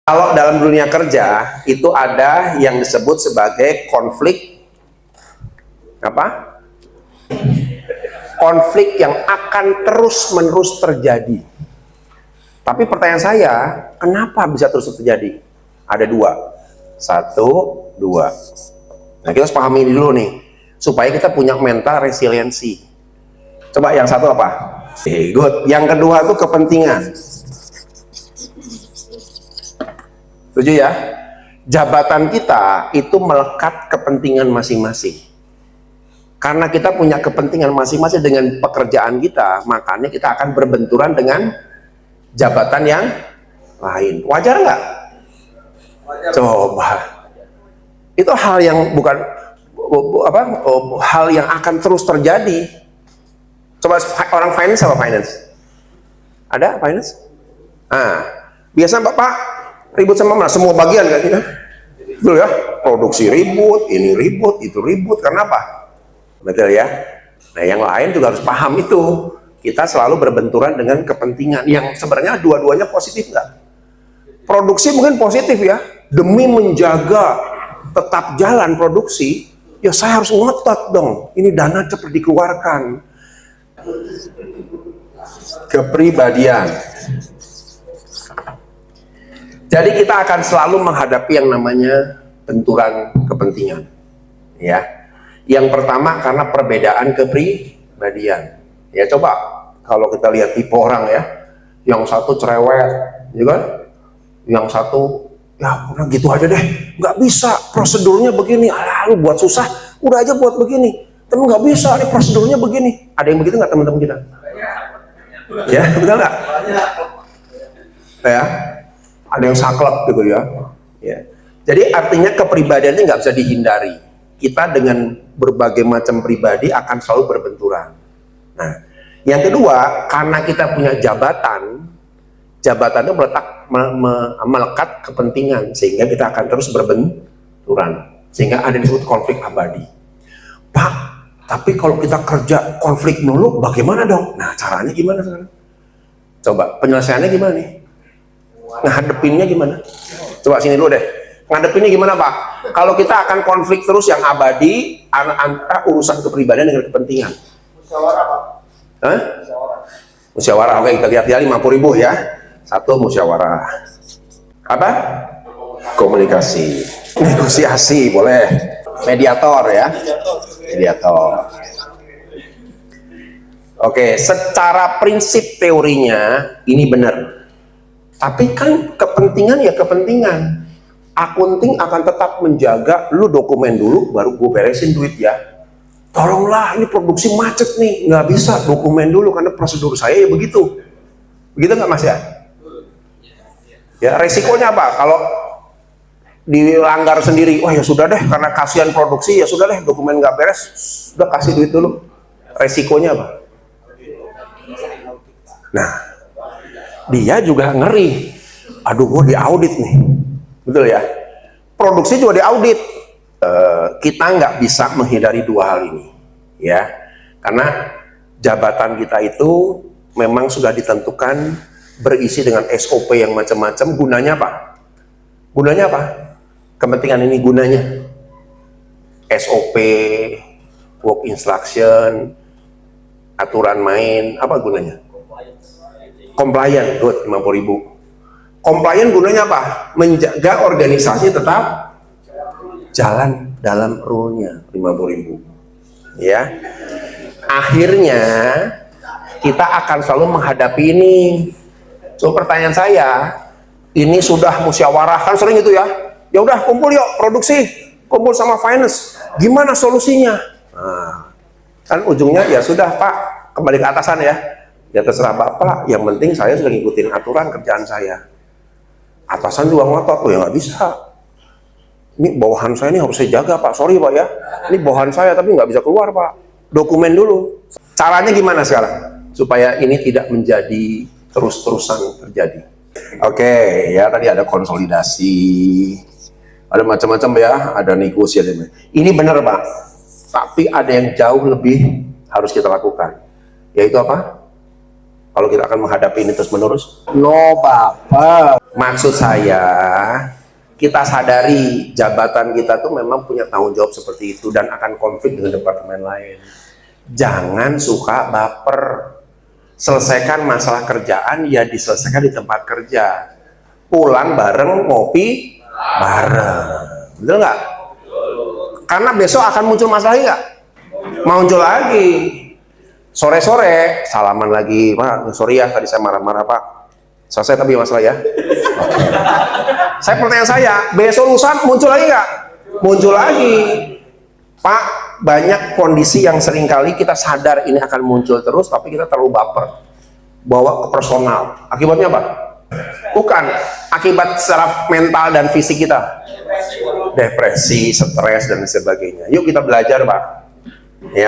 Kalau dalam dunia kerja itu ada yang disebut sebagai konflik apa? Konflik yang akan terus-menerus terjadi. Tapi pertanyaan saya, kenapa bisa terus terjadi? Ada dua. Satu, dua. Nah, kita harus pahami dulu nih, supaya kita punya mental resiliensi. Coba yang satu apa? Good. Yang kedua itu kepentingan. Setuju ya? Jabatan kita itu melekat kepentingan masing-masing. Karena kita punya kepentingan masing-masing dengan pekerjaan kita, makanya kita akan berbenturan dengan jabatan yang lain. Wajar nggak? Coba. Itu hal yang bukan hal yang akan terus terjadi. Coba orang finance apa finance? Ada finance? Biasa Bapak ribut sama mana? Semua bagian kan kita? Betul ya? Produksi ribut, ini ribut, itu ribut. Karena apa? Betul ya? Nah, yang lain juga harus paham itu. Kita selalu berbenturan dengan kepentingan yang sebenarnya dua-duanya positif nggak? Produksi mungkin positif ya. Demi menjaga tetap jalan produksi, ya saya harus ngotot dong. Ini dana cepat dikeluarkan. Kepribadian. Jadi kita akan selalu menghadapi yang namanya benturan kepentingan. Ya. Yang pertama karena perbedaan kepribadian. Ya coba kalau kita lihat tipe orang ya, yang satu cerewet, ya kan? Yang satu ya udah gitu aja deh, nggak bisa prosedurnya begini, lalu buat susah, udah aja buat begini, tapi nggak bisa nih prosedurnya begini. Ada yang begitu nggak teman-teman kita? Ya betul nggak? Ya. Ada yang saklek gitu ya. Jadi artinya kepribadiannya nggak bisa dihindari. Kita dengan berbagai macam pribadi akan selalu berbenturan. Nah, yang kedua, karena kita punya jabatan itu melekat kepentingan, sehingga kita akan terus berbenturan, sehingga ada yang disebut konflik abadi. Pak, tapi kalau kita kerja konflik dulu, bagaimana dong? Nah, caranya gimana sekarang? Coba penyelesaiannya gimana nih? Ngadepinnya gimana? Coba sini dulu deh. Ngadepinnya gimana Pak? Kalau kita akan konflik terus yang abadi antara urusan kepribadian dengan kepentingan. Musyawarah Pak. Hah? Musyawarah. Oke, kita lihat ya 50.000 ya. Satu musyawarah. Apa? Komunikasi. Negosiasi boleh. Mediator ya. Mediator. Oke, secara prinsip teorinya ini benar. Tapi kan kepentingan ya kepentingan. Akunting akan tetap menjaga, lu dokumen dulu baru gue beresin duit ya. Tolonglah ini produksi macet nih, nggak bisa dokumen dulu karena prosedur saya ya begitu. Begitu nggak Mas ya? Ya resikonya apa? Kalau dilanggar sendiri, wah ya sudah deh karena kasihan produksi ya sudah deh dokumen nggak beres, sudah kasih duit dulu. Resikonya apa? Nah, dia juga ngeri, aduh gue diaudit nih, betul ya? Produksi juga diaudit. Kita nggak bisa menghindari dua hal ini, ya, karena jabatan kita itu memang sudah ditentukan berisi dengan SOP yang macam-macam. Gunanya apa? Gunanya apa? Kepentingan ini gunanya SOP, work instruction, aturan main, apa gunanya? Compliant, good, 50.000. Compliant gunanya apa? Menjaga organisasi tetap jalan dalam rule-nya, 50.000. Ya. Akhirnya kita akan selalu menghadapi ini. So pertanyaan saya, ini sudah musyawarah kan sering itu ya? Ya udah kumpul yuk produksi, kumpul sama finance. Gimana solusinya? Nah, kan ujungnya ya sudah Pak, kembali ke atasan ya. Ya terserah Bapak, yang penting saya sudah ngikutin aturan kerjaan saya. Atasan juga ngotot, oh ya nggak bisa. Ini bawahan saya ini harus saya jaga Pak, sorry Pak ya. Ini bawahan saya tapi nggak bisa keluar Pak. Dokumen dulu. Caranya gimana sekarang? Supaya ini tidak menjadi terus-terusan terjadi. Oke, ya tadi ada konsolidasi. Ada macam-macam ya, ada negosiasi. Ini benar Pak, tapi ada yang jauh lebih harus kita lakukan. Yaitu apa? Kalau kita akan menghadapi ini terus menerus, no Bapak, Maksud saya, kita sadari jabatan kita tuh memang punya tanggung jawab seperti itu dan akan konflik dengan departemen lain. Jangan suka baper. Selesaikan masalah kerjaan ya diselesaikan di tempat kerja. Pulang bareng, ngopi bareng. Betul nggak? Karena besok akan muncul masalah nggak? Muncul lagi. Sore-sore salaman lagi, Pak. Sorry ya tadi saya marah-marah, Pak. Selesai tapi masalah ya. Saya pertanyaan saya, besok lusa muncul lagi nggak? Muncul lagi. Pak, banyak kondisi yang seringkali kita sadar ini akan muncul terus, tapi kita terlalu baper. Bawa ke personal. Akibatnya apa? Bukan. Akibat secara mental dan fisik kita. Depresi, stres, dan sebagainya. Yuk kita belajar, Pak. Ya.